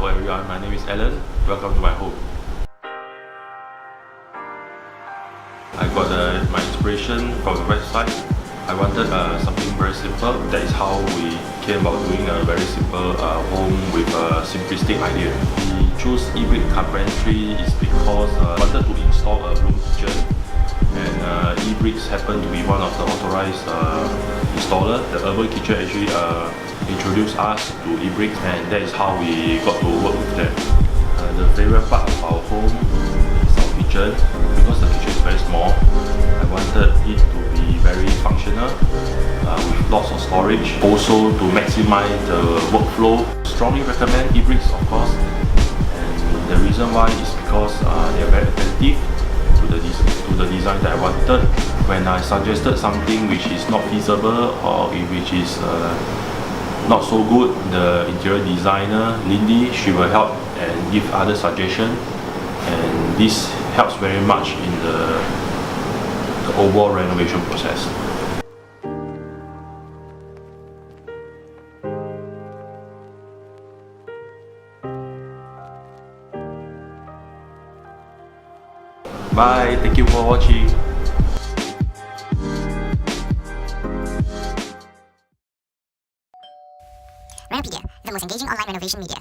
Hello everyone, my name is Alan. Welcome to my home. I got my inspiration from the website. I wanted something very simple. That is how we came about doing a very simple home with a simplistic idea. We chose Ebrickz carpentry is because I wanted to install a room kitchen, and Ebrickz happened to be one of the authorized installer. The urban kitchen actually introduced us to Ebrickz, and that is how we got to work with them. The favorite part of our home is our kitchen. Because the kitchen is very small, I wanted it to be very functional with lots of storage. Also to maximize the workflow. Strongly recommend Ebrickz, of course, and the reason why is because they are very attentive to the design that I wanted. When I suggested something which is not feasible or which is not so good, the interior designer Lindy, she will help and give other suggestions, and this helps very much in the overall renovation process. Bye, thank you for watching. Renopedia, the most engaging online renovation media.